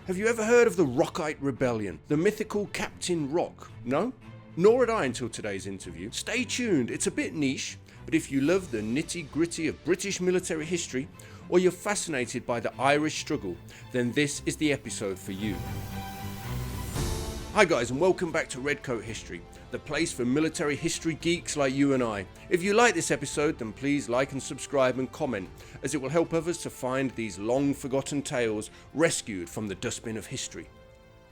Have you ever heard of the Rockite Rebellion? The mythical Captain Rock? No? Nor had I until today's interview. Stay tuned, it's a bit niche, but if you love the nitty-gritty of British military history, or you're fascinated by the Irish struggle, then this is the episode for you. Hi guys, and welcome back to Redcoat History, the place for military history geeks like you and I. If you like this episode, then please like and subscribe and comment, as it will help others to find these long forgotten tales rescued from the dustbin of history.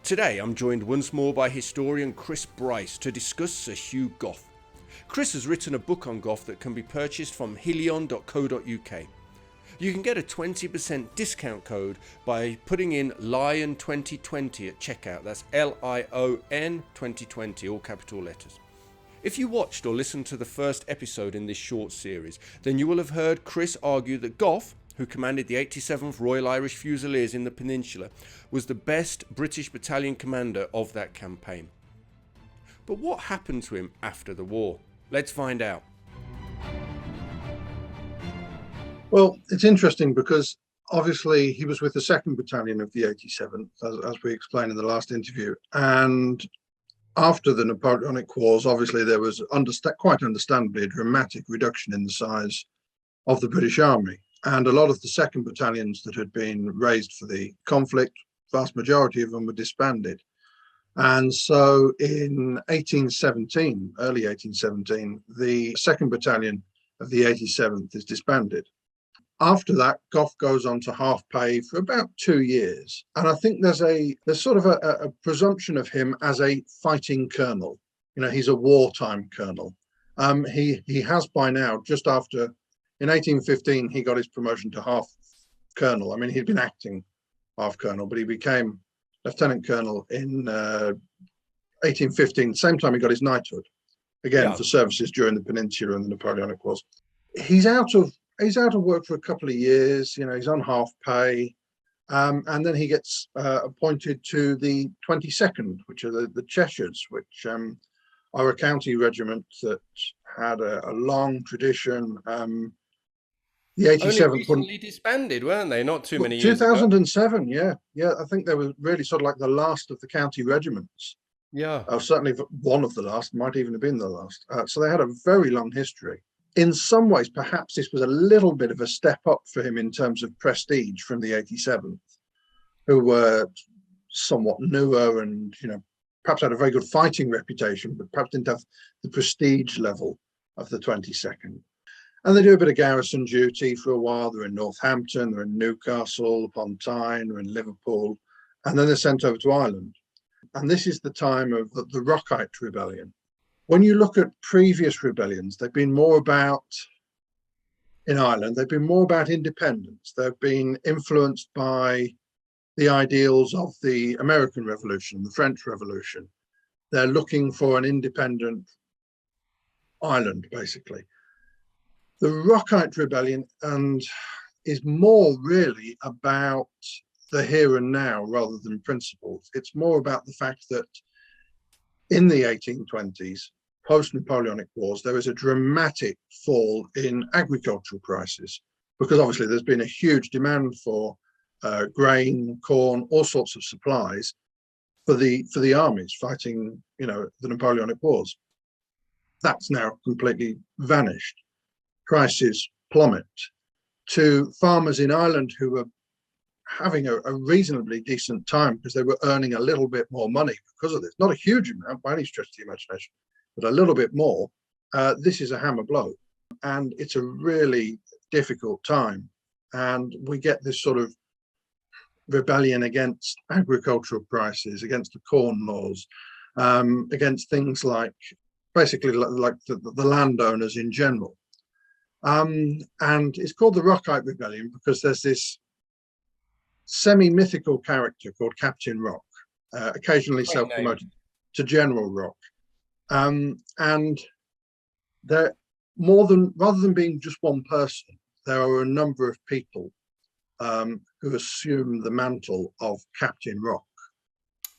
Today I'm joined once more by historian Chris Brice to discuss Sir Hugh Gough. Chris has written a book on Gough that can be purchased from helion.co.uk. You can get a 20% discount code by putting in LION 2020 at checkout. That's LION 2020, all capital letters. If you watched or listened to the first episode in this short series, then you will have heard Chris argue that Gough, who commanded the 87th Royal Irish Fusiliers in the Peninsular, was the best British battalion commander of that campaign. But what happened to him after the war? Let's find out. Well, it's interesting because obviously he was with the 2nd Battalion of the 87th, as we explained in the last interview. And after the Napoleonic Wars, obviously there was quite understandably a dramatic reduction in the size of the British Army. And a lot of the 2nd Battalions that had been raised for the conflict, vast majority of them were disbanded. And so in 1817, early 1817, the 2nd Battalion of the 87th is disbanded. After that, Gough goes on to half pay for about 2 years. And I think there's sort of a presumption of him as a fighting colonel. You know, he's a wartime colonel. He has by now, just after, in 1815, he got his promotion to half colonel. I mean, he'd been acting half colonel, but he became lieutenant colonel in 1815, same time he got his knighthood, again, for services during the Peninsular and the Napoleonic Wars. He's out of work for a couple of years, you know, he's on half pay, and then he gets appointed to the 22nd, which are the Cheshires, which are a county regiment that had a long tradition. The 87th only recently disbanded, weren't they? Not too many years 2007, ago. Yeah. I think they were really sort of like the last of the county regiments. Yeah. Certainly one of the last, might even have been the last. So they had a very long history. In some ways, perhaps this was a little bit of a step up for him in terms of prestige from the 87th, who were somewhat newer and, you know, perhaps had a very good fighting reputation, but perhaps didn't have the prestige level of the 22nd. And they do a bit of garrison duty for a while. They're in Northampton, they're in Newcastle upon Tyne, they're in Liverpool, and then they're sent over to Ireland. And this is the time of the Rockite Rebellion. When you look at previous rebellions, they've been more about, in Ireland, they've been more about independence. They've been influenced by the ideals of the American Revolution, the French Revolution. They're looking for an independent Ireland, basically. The Rockite Rebellion is more really about the here and now rather than principles. It's more about the fact that in the 1820s, post-Napoleonic Wars, there was a dramatic fall in agricultural prices because obviously there's been a huge demand for grain, corn, all sorts of supplies for the armies fighting, you know, the Napoleonic Wars. That's now completely vanished. Prices plummet to farmers in Ireland who were having a reasonably decent time because they were earning a little bit more money because of this. Not a huge amount by any stretch of the imagination, but a little bit more. This is a hammer blow. And it's a really difficult time. And we get this sort of rebellion against agricultural prices, against the corn laws, against things like, basically like the landowners in general. And it's called the Rockite Rebellion because there's this semi-mythical character called Captain Rock, occasionally self-promoted to General Rock. And there, rather than being just one person, there are a number of people who assume the mantle of Captain Rock.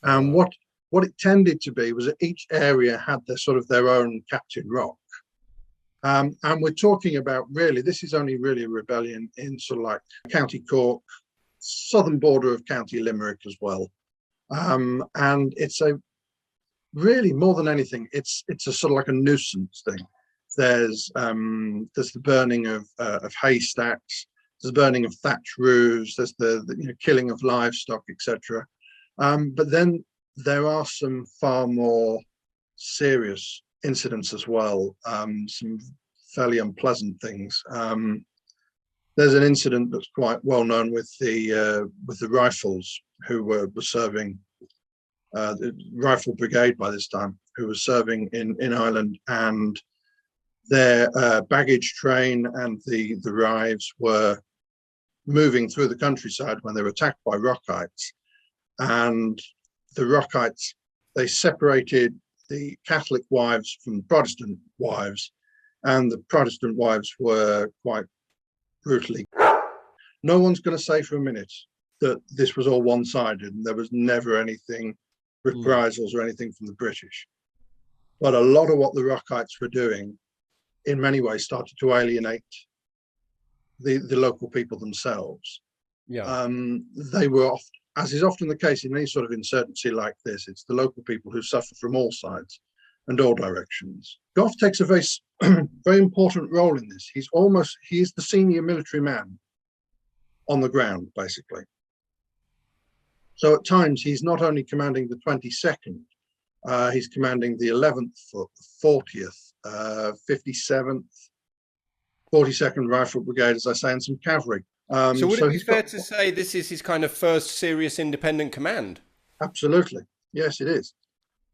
And what it tended to be was that each area had their own Captain Rock. And we're talking about, really, this is only really a rebellion in sort of like County Cork, southern border of County Limerick as well. And it's a really, more than anything, it's a sort of like a nuisance thing. There's the burning of haystacks, there's the burning of thatch roofs, there's the killing of livestock, etc. But then there are some far more serious incidents as well, some fairly unpleasant things. There's an incident that's quite well known with the rifles who were serving, the rifle brigade by this time, who was serving in Ireland, and their baggage train and the rives were moving through the countryside when they were attacked by Rockites. And the Rockites, they separated the Catholic wives from the Protestant wives, and the Protestant wives were quite brutally. No one's going to say for a minute that this was all one-sided and there was never anything, reprisals or anything from the British. But a lot of what the Rockites were doing in many ways started to alienate the local people themselves. Yeah. They were oft, as is often the case in any sort of insurgency like this, it's the local people who suffer from all sides and all directions. Gough takes a very, very important role in this. He is the senior military man on the ground, basically. So at times he's not only commanding the 22nd, he's commanding the 11th, 40th, 57th, 42nd Rifle Brigade, as I say, and some cavalry. So would it be fair to say this is his kind of first serious independent command? Absolutely. Yes, it is.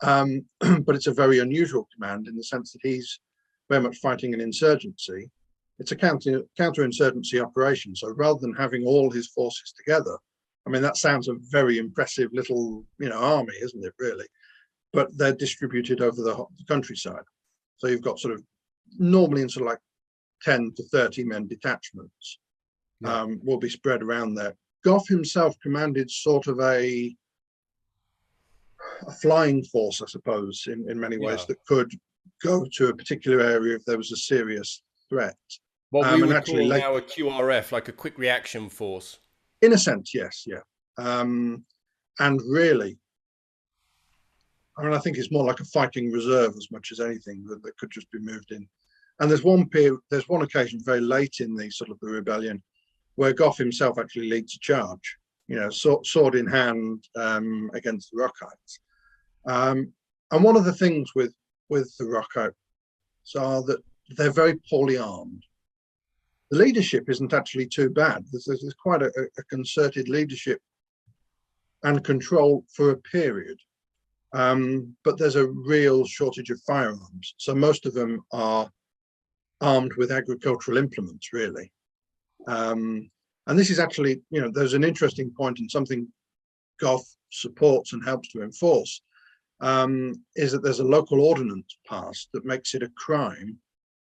But it's a very unusual command in the sense that he's very much fighting an insurgency. It's a counter-insurgency operation. So rather than having all his forces together, I mean, that sounds a very impressive little, army, isn't it, really? But they're distributed over the countryside. So you've got sort of normally in sort of like 10 to 30 men detachments. Will be spread around there. Gough himself commanded sort of a flying force, I suppose, in many ways, that could go to a particular area if there was a serious threat. What we would call now a QRF, like a quick reaction force. In a sense, yes, yeah. And really, I mean, I think it's more like a fighting reserve as much as anything that could just be moved in. And there's one occasion very late in the sort of the rebellion where Gough himself actually leads a charge, sword in hand, against the Rockites. And one of the things with the Rockites are that they're very poorly armed. The leadership isn't actually too bad. There's quite a concerted leadership and control for a period. But there's a real shortage of firearms. So most of them are armed with agricultural implements, really. And this is actually, there's an interesting point and something Gough supports and helps to enforce, is that there's a local ordinance passed that makes it a crime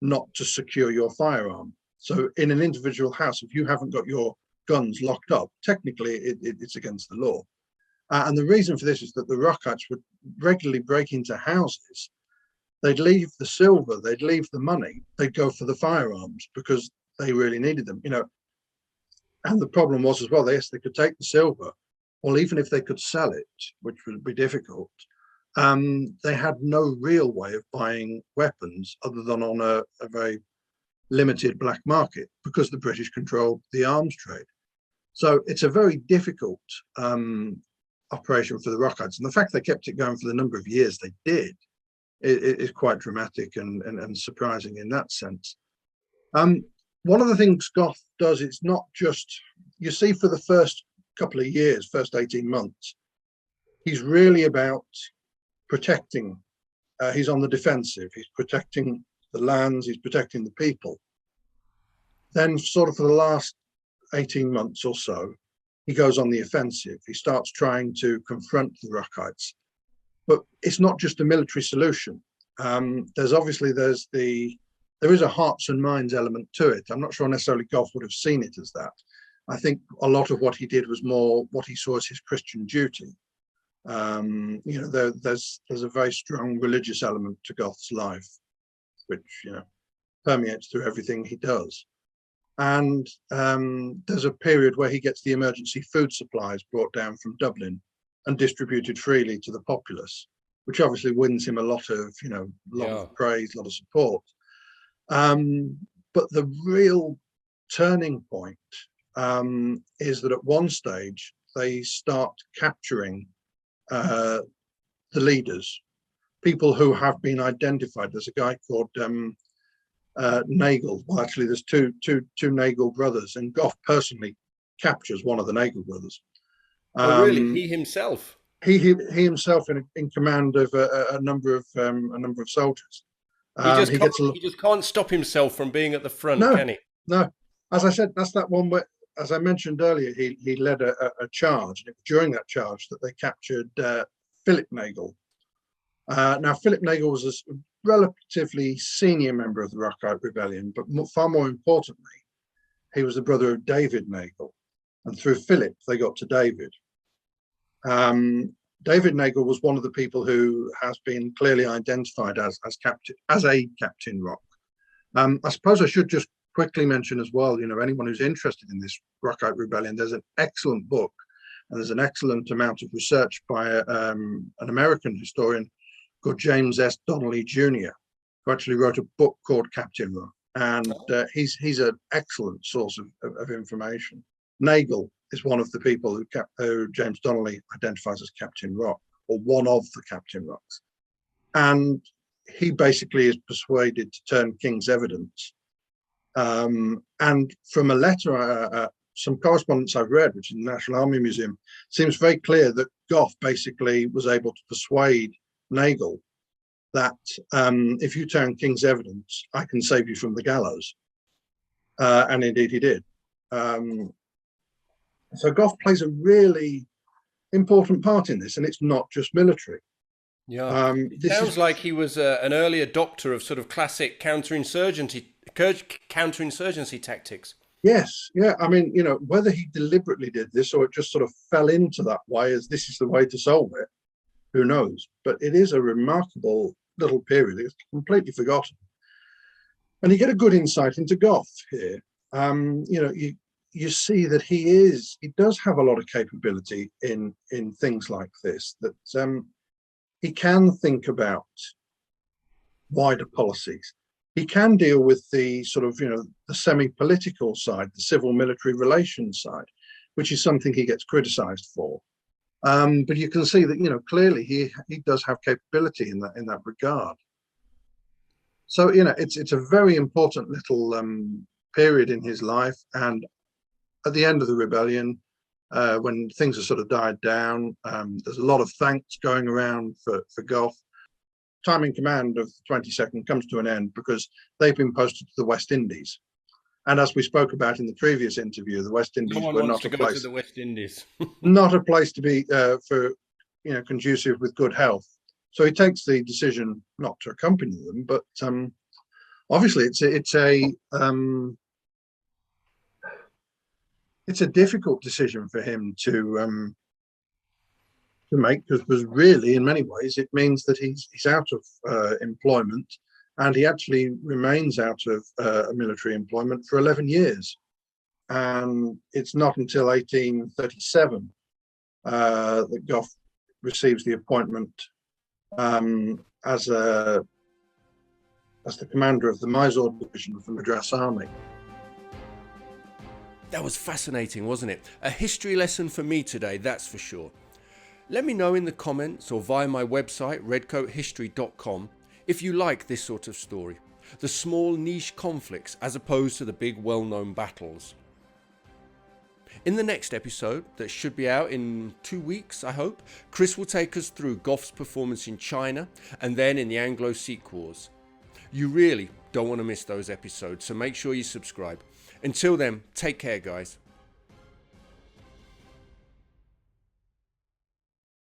not to secure your firearm. So in an individual house, if you haven't got your guns locked up, technically it's against the law. And the reason for this is that the Rockites would regularly break into houses. They'd leave the silver, they'd leave the money, they'd go for the firearms because they really needed them, And the problem was as well, yes, they could take the silver, or even if they could sell it, which would be difficult, they had no real way of buying weapons other than on a very limited black market because the British controlled the arms trade. So it's a very difficult operation for the Rockites. And the fact they kept it going for the number of years they did is quite dramatic and surprising in that sense. One of the things Gough does, it's not just, you see, for the first couple of years, first 18 months, he's really about protecting. He's on the defensive. He's protecting the lands. He's protecting the people. Then sort of for the last 18 months or so, he goes on the offensive. He starts trying to confront the Rockites. But it's not just a military solution. There is a hearts and minds element to it. I'm not sure necessarily Gough would have seen it as that. I think a lot of what he did was more what he saw as his Christian duty. There's a very strong religious element to Gough's life, which permeates through everything he does. And there's a period where he gets the emergency food supplies brought down from Dublin and distributed freely to the populace, which obviously wins him a lot of, of praise, a lot of support. But the real turning point is that at one stage they start capturing the leaders, people who have been identified. There's a guy called Nagel. Well, actually, there's two Nagel brothers, and Gough personally captures one of the Nagel brothers. Oh, really? He himself? He himself in command of a number of soldiers. He just can't stop himself from being at the front, can he? No. As I said, that's that one where, as I mentioned earlier, he led a charge, and it was during that charge that they captured Philip Nagel. Now, Philip Nagel was a relatively senior member of the Rockite Rebellion, but far more importantly, he was the brother of David Nagel, and through Philip they got to David. David Nagel was one of the people who has been clearly identified as Captain Rock. I suppose I should just quickly mention as well, anyone who's interested in this Rockite Rebellion, there's an excellent book and there's an excellent amount of research by an American historian called James S. Donnelly Jr., who actually wrote a book called Captain Rock, and he's an excellent source of information. Nagel is one of the people who James Donnelly identifies as Captain Rock, or one of the Captain Rocks. And he basically is persuaded to turn King's evidence. And from a letter, some correspondence I've read, which is in the National Army Museum, seems very clear that Gough basically was able to persuade Nagel that if you turn King's evidence, I can save you from the gallows. And indeed he did. So Gough plays a really important part in this, and it's not just military. Yeah, it sounds like he was an early adopter of sort of classic counterinsurgency tactics. Yes, yeah. I mean, whether he deliberately did this or it just sort of fell into that way as this is the way to solve it, who knows? But it is a remarkable little period. It's completely forgotten. And you get a good insight into Gough here. You see that he does have a lot of capability in things like this, that he can think about wider policies. He can deal with the sort of, the semi-political side, the civil-military relations side, which is something he gets criticized for. But you can see that, clearly he does have capability in that regard. So, it's a very important little period in his life. And at the end of the rebellion, when things are sort of died down, there's a lot of thanks going around for Gough. Time in command of the 22nd comes to an end because they've been posted to the West Indies. And as we spoke about in the previous interview, the West Indies were not a place to the West Indies. not a place to be for conducive with good health. So he takes the decision not to accompany them, but obviously it's a difficult decision for him to make, because really, in many ways, it means that he's out of employment, and he actually remains out of military employment for 11 years. And it's not until 1837 that Gough receives the appointment as the commander of the Mysore division of the Madras Army. That was fascinating, wasn't it? A history lesson for me today, that's for sure. Let me know in the comments or via my website, redcoathistory.com, if you like this sort of story. The small niche conflicts as opposed to the big well-known battles. In the next episode, that should be out in 2 weeks, I hope, Chris will take us through Gough's performance in China and then in the Anglo-Sikh Wars. You really don't want to miss those episodes, so make sure you subscribe. Until then, take care, guys.